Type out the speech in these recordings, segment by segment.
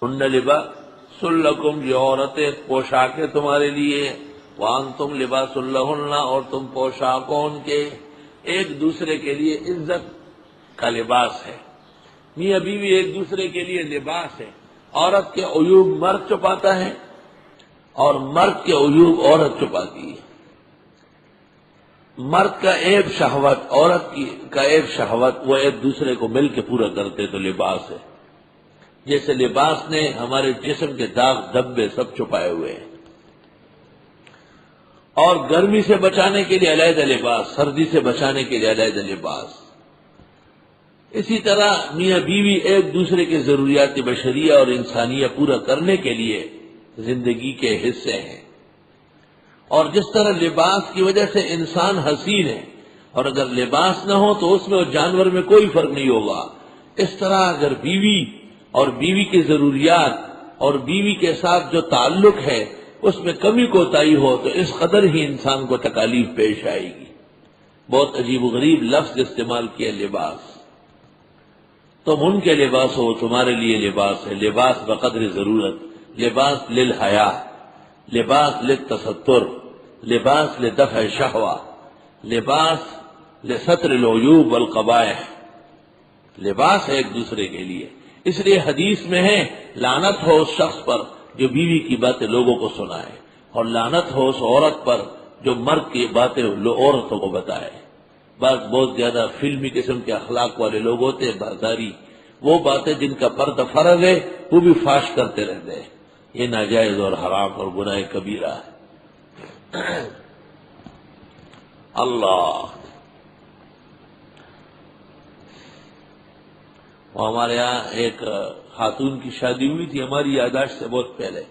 ہن لباس لکم، یہ عورتیں پوشاکیں تمہارے لیے، وانتم لباس لہن، اور تم پوشاکوں ان کے، ایک دوسرے کے لیے عزت کا لباس ہے۔ میاں بیوی ایک دوسرے کے لیے لباس ہے۔ عورت کے عیوب مرد چھپاتا ہے اور مرد کے عیوب عورت چھپاتی ہے۔ مرد کا عیب شہوت، عورت کا عیب شہوت، وہ ایک دوسرے کو مل کے پورا کرتے تو لباس ہے۔ جیسے لباس نے ہمارے جسم کے داغ دھبے سب چھپائے ہوئے ہیں، اور گرمی سے بچانے کے لیے علیحدہ لباس، سردی سے بچانے کے لیے علیحدہ لباس۔ اسی طرح میاں بیوی ایک دوسرے کے ضروریات بشریہ اور انسانیہ پورا کرنے کے لیے زندگی کے حصے ہیں۔ اور جس طرح لباس کی وجہ سے انسان حسین ہے، اور اگر لباس نہ ہو تو اس میں اور جانور میں کوئی فرق نہیں ہوگا، اس طرح اگر بیوی اور بیوی کی ضروریات اور بیوی کے ساتھ جو تعلق ہے اس میں کمی کوتاہی ہو تو اس قدر ہی انسان کو تکالیف پیش آئے گی۔ بہت عجیب و غریب لفظ استعمال کیا، لباس۔ تم ان کے لباس ہو، تمہارے لیے لباس ہے، لباس بقدر ضرورت، لباس للحیا، لباس للتستر، لباس لدفع شہوہ، لباس لستر العیوب والقبائح، لباس ہے ایک دوسرے کے لیے۔ اس لیے حدیث میں ہے لعنت ہو اس شخص پر جو بیوی کی باتیں لوگوں کو سنائے، اور لعنت ہو اس عورت پر جو مرد کی باتیں عورتوں کو بتائے۔ بعض بہت زیادہ فلمی قسم کے اخلاق والے لوگ ہوتے ہیں، بازاری، وہ باتیں جن کا پردہ فرض ہے وہ بھی فاش کرتے رہتے ہیں۔ یہ ناجائز اور حرام اور گناہ کبیرہ ہے۔ اللہ، وہ ہمارے ہاں ایک خاتون کی شادی ہوئی تھی ہماری یاداشت سے بہت پہلے،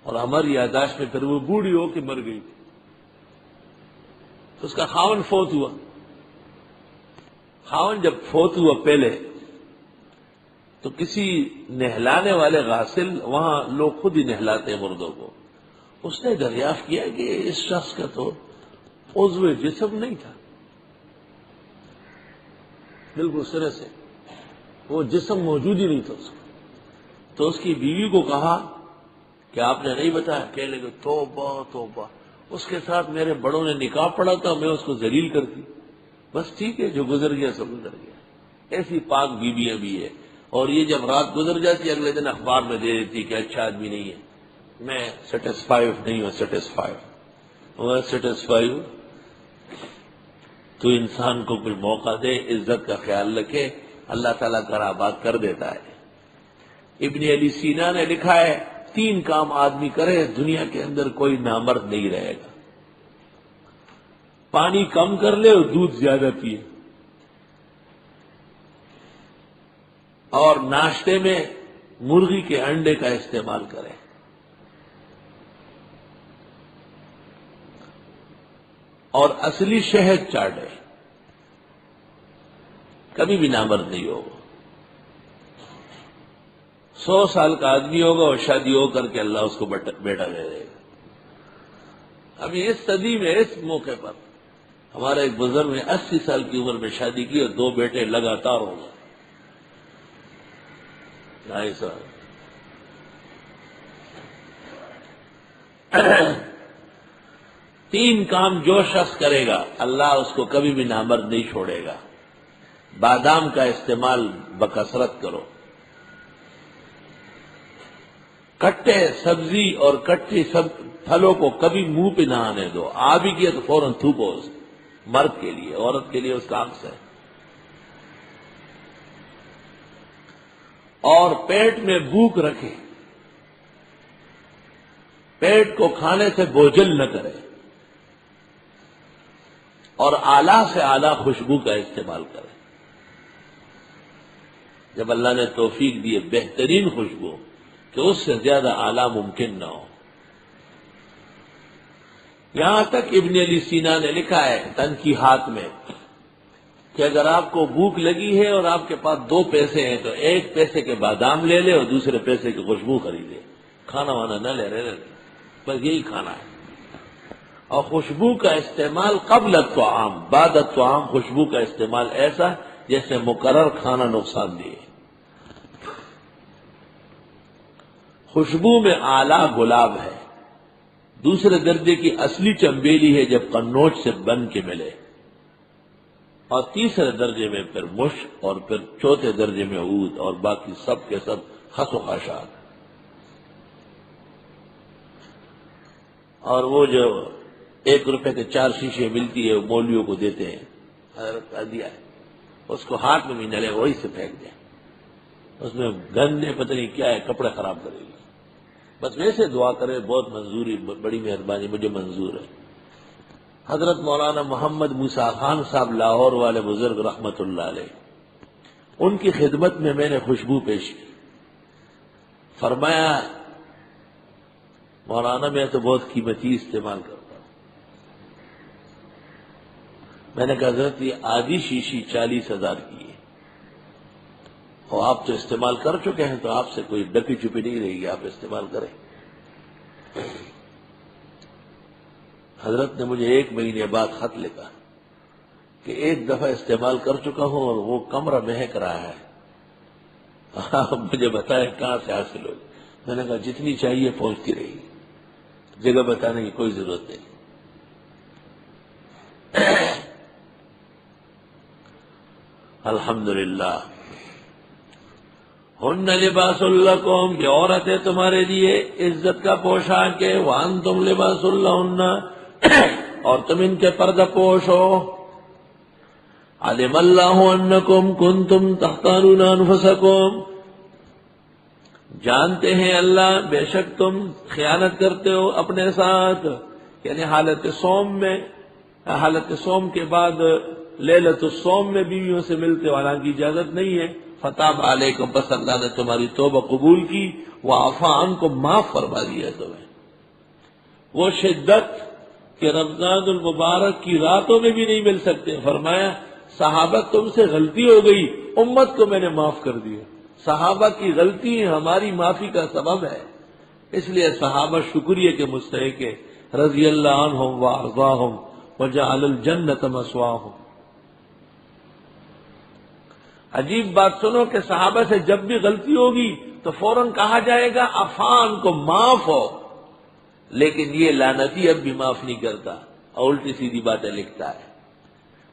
اور ہماری یاداشت میں پھر وہ بوڑھی ہو کے مر گئی تھی، تو اس کا خاون فوت ہوا۔ خاون جب فوت ہوا پہلے تو کسی نہلانے والے غاسل، وہاں لوگ خود ہی نہلاتے ہیں مردوں کو، اس نے دریافت کیا کہ اس شخص کا تو عضو جسم نہیں تھا، بالکل سرے سے وہ جسم موجود ہی نہیں تھا اس کو۔ تو اس کی بیوی کو کہا کہ آپ نے نہیں بتایا؟ کہنے لگے توبہ توبہ، اس کے ساتھ میرے بڑوں نے نکاح پڑھا تھا، میں اس کو ذلیل کرتی، بس ٹھیک ہے جو گزر گیا سو گزر گیا۔ ایسی پاک بیویاں بھی ہے، اور یہ جب رات گزر جاتی اگلے دن اخبار میں دے دیتی کہ اچھا آدمی نہیں ہے، میں سیٹسفائی نہیں ہوں، سیٹسفائی تو انسان کو کوئی موقع دے، عزت کا خیال رکھے، اللہ تعالیٰ گھر آباد کر دیتا ہے۔ ابن علی سینا نے لکھا ہے 3 کام آدمی کرے دنیا کے اندر کوئی نامرد نہیں رہے گا: پانی کم کر لے اور دودھ زیادہ پیے، اور ناشتے میں مرغی کے انڈے کا استعمال کرے، اور اصلی شہد چاٹے، کبھی بھی نامرد نہیں ہوگا۔ 100 سال کا آدمی ہوگا اور شادی ہو کر کے اللہ اس کو بیٹا دے دے گا۔ ابھی اس صدی میں اس موقع پر ہمارا ایک بزرگ نے 80 سال کی عمر میں شادی کی اور 2 بیٹے لگاتار ہو گئے۔ 2.5 سال۔ 3 کام جو شخص کرے گا اللہ اس کو کبھی بھی نامرد نہیں چھوڑے گا۔ بادام کا استعمال بکثرت کرو، کٹے سبزی اور کٹی پھلوں کو کبھی منہ پہ نہ آنے دو، آ بھی گیا تو فوراً تھوکو، مرد کے لیے، عورت کے لیے اس کا عکس ہے۔ اور پیٹ میں بھوک رکھے، پیٹ کو کھانے سے بوجھل نہ کرے، اور اعلیٰ سے اعلیٰ خوشبو کا استعمال کرے۔ جب اللہ نے توفیق دی بہترین خوشبو کہ اس سے زیادہ اعلیٰ ممکن نہ ہو۔ یہاں تک ابن علی سینا نے لکھا ہے تنقیحات میں کہ اگر آپ کو بھوک لگی ہے اور آپ کے پاس 2 پیسے ہیں تو 1 پیسے کے بادام لے لے اور دوسرے پیسے کی خوشبو خریدے، کھانا وانا نہ لے رہے، بس یہی کھانا ہے۔ اور خوشبو کا استعمال قبل الطعام، بعد الطعام خوشبو کا استعمال ایسا جیسے مقرر کھانا نقصان دے۔ خوشبو میں اعلیٰ گلاب ہے، دوسرے درجے کی اصلی چمبیلی ہے جب قنوج سے بن کے ملے، اور تیسرے درجے میں پھر مشک، اور پھر چوتھے درجے میں عود، اور باقی سب کے سب خس و خاشاک۔ اور وہ جو 1 روپے کے 4 شیشے ملتی ہے وہ مولویوں کو دیتے ہیں، حضرت کا دیا ہے، اس کو ہاتھ میں بھی نہ لے، وہی سے پھینک دیں، اس میں گندے پتہ نہیں کیا ہے، کپڑے خراب کرے گی۔ بس ویسے دعا کرے، بہت منظوری، بڑی مہربانی، مجھے منظور ہے۔ حضرت مولانا محمد موسیٰ خان صاحب لاہور والے بزرگ رحمت اللہ علیہ، ان کی خدمت میں میں نے خوشبو پیش کی، فرمایا مولانا میں تو بہت قیمتی استعمال کرتا ہوں۔ میں نے کہا حضرت یہ آدھی شیشی 40,000 کی ہے، اور آپ تو استعمال کر چکے ہیں، تو آپ سے کوئی ڈکی چھپی نہیں رہے گی، آپ استعمال کریں۔ حضرت نے مجھے 1 مہینے بعد خط لکھا کہ 1 دفعہ استعمال کر چکا ہوں اور وہ کمرہ مہک رہا ہے، آپ مجھے بتائیں کہاں سے حاصل ہوگی۔ میں نے کہا جتنی چاہیے پہنچتی رہے گی، جگہ بتانے کی کوئی ضرورت نہیں۔ الحمدللہ۔ ہن لباس لکم، یہ عورتیں تمہارے لیے عزت کا پوشاک ہے، وانتم لباس لہن، اور تم ان کے پردہ پوش ہو۔ علم اللہ انکم کنتم تختانون انفسکم، جانتے ہیں اللہ بے شک تم خیانت کرتے ہو اپنے ساتھ، یعنی حالت صوم کے بعد لیلۃ الصوم میں بیویوں سے ملتے ہو، حالانکہ اجازت نہیں ہے۔ فتاب علیکم، بس اللہ نے تمہاری توبہ قبول کی، وعفا عنکم، معاف فرما دیا تمہیں۔ وہ شدت کہ رمضان المبارک کی راتوں میں بھی نہیں مل سکتے، فرمایا صحابہ تم سے غلطی ہو گئی، امت کو میں نے معاف کر دیا۔ صحابہ کی غلطی ہماری معافی کا سبب ہے، اس لیے صحابہ شکریہ کے مستحق ہیں، رضی اللہ عنہم وارضاہم وجعل الجنۃ مثواہم۔ عجیب بات سنو کہ صحابہ سے جب بھی غلطی ہوگی تو فوراً کہا جائے گا عفان کو معاف ہو، لیکن یہ لعنتی اب بھی معاف نہیں کرتا اور الٹی سیدھی باتیں لکھتا ہے۔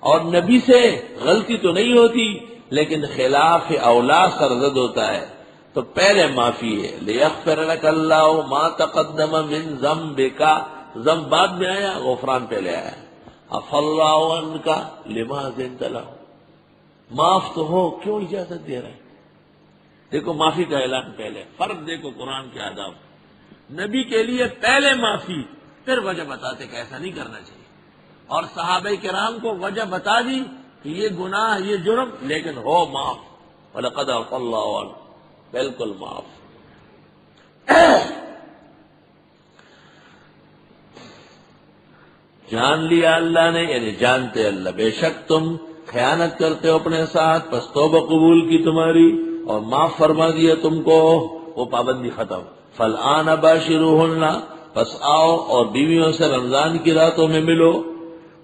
اور نبی سے غلطی تو نہیں ہوتی لیکن خلاف اولا سرزد ہوتا ہے، تو پہلے معافی ہے، لیغفر لک اللہ ما تقدم من ذنبک، ذنب بعد میں آیا، غفران پہلے آیا۔ عفا اللہ عنک لما اذنت لہ، معاف تو ہو، کیوں اجازت دے رہے ہیں؟ دیکھو معافی کا اعلان پہلے، فرق دیکھو قرآن کے آداب، نبی کے لیے پہلے معافی، پھر وجہ بتاتے کہ ایسا نہیں کرنا چاہیے، اور صحابہ کرام کو وجہ بتا دی کہ یہ گناہ، یہ جرم، لیکن ہو معاف، وَلَقَدْ عَفَا اللَّهُ عَنْكَ، بالکل معاف۔ جان لیا اللہ نے، یعنی جانتے اللہ بے شک تم خیانت کرتے ہو اپنے ساتھ، پس توبہ قبول کی تمہاری اور معاف فرما دیا تم کو، وہ پابندی ختم۔ فالآن باشروہن، پس آؤ اور بیویوں سے رمضان کی راتوں میں ملو،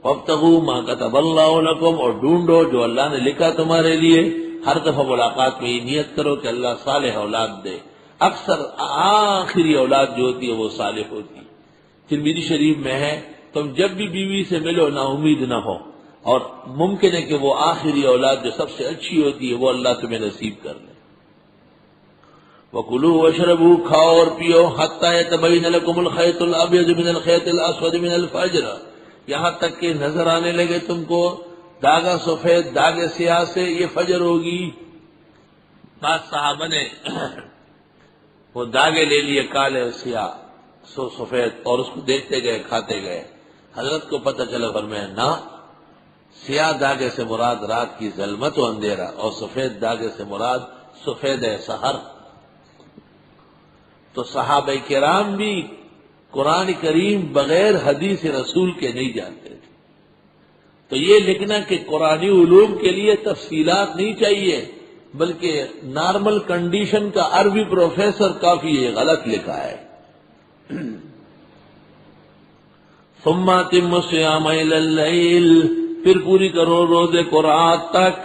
وابتغوا ما کتب اللہ لکم، اور ڈھونڈو جو اللہ نے لکھا تمہارے لیے۔ ہر دفعہ ملاقات میں یہ نیت کرو کہ اللہ صالح اولاد دے، اکثر آخری اولاد جو ہوتی ہے وہ صالح ہوتی ہے۔ ترمذی شریف میں ہے تم جب بھی بیوی سے ملو نا امید نہ ہو، اور ممکن ہے کہ وہ آخری اولاد جو سب سے اچھی ہوتی ہے وہ اللہ تمہیں نصیب کر لے۔ وَكُلُوا وَاشْرَبُوا، کھاؤ اور پیو، حَتَّى يَتَبَيَّنَ لَكُمُ الْخَيْطُ الْأَبْيَضُ مِنَ الْخَيْطِ الْأَسْوَدِ مِنَ الْفَجْرِ، یہاں تک کہ نظر آنے لگے تم کو داغا سفید داغے سیاہ سے یہ فجر ہوگی۔ بعض صحابہ نے وہ داغے لے لیے کالے اور سیاہ، سفید، اور اس کو دیکھتے گئے، کھاتے گئے۔ حضرت کو پتہ چلا، فرمایا نہ، سیاہ داغے سے مراد رات کی ظلمت و اندھیرا، اور سفید داغے سے مراد سفید سحر۔ تو صحابہ کرام بھی قرآن کریم بغیر حدیث رسول کے نہیں جانتے تھے۔ تو یہ لکھنا کہ قرآنی علوم کے لیے تفصیلات نہیں چاہیے، بلکہ نارمل کنڈیشن کا عربی پروفیسر کافی ہے، غلط لکھا ہے۔ ثم اتموا الصیام الی اللیل، پھر پوری کرو روزے کو رات تک،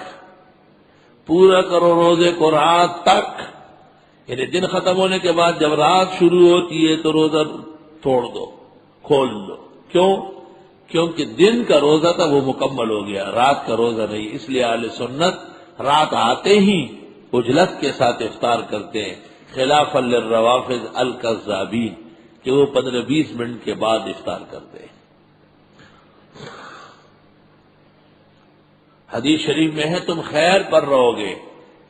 پورا کرو روزے کو رات تک، یعنی دن ختم ہونے کے بعد جب رات شروع ہوتی ہے تو روزہ توڑ دو، کھول دو. کیوں؟ کیونکہ دن کا روزہ تھا وہ مکمل ہو گیا، رات کا روزہ نہیں. اس لیے اہل سنت رات آتے ہی عجلت کے ساتھ افطار کرتے ہیں، خلاف للروافض الکذابین کہ وہ 15-20 منٹ کے بعد افطار کرتے ہیں. حدیث شریف میں ہے تم خیر پر رہو گے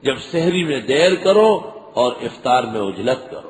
جب سحری میں دیر کرو اور افطار میں عجلت کرو.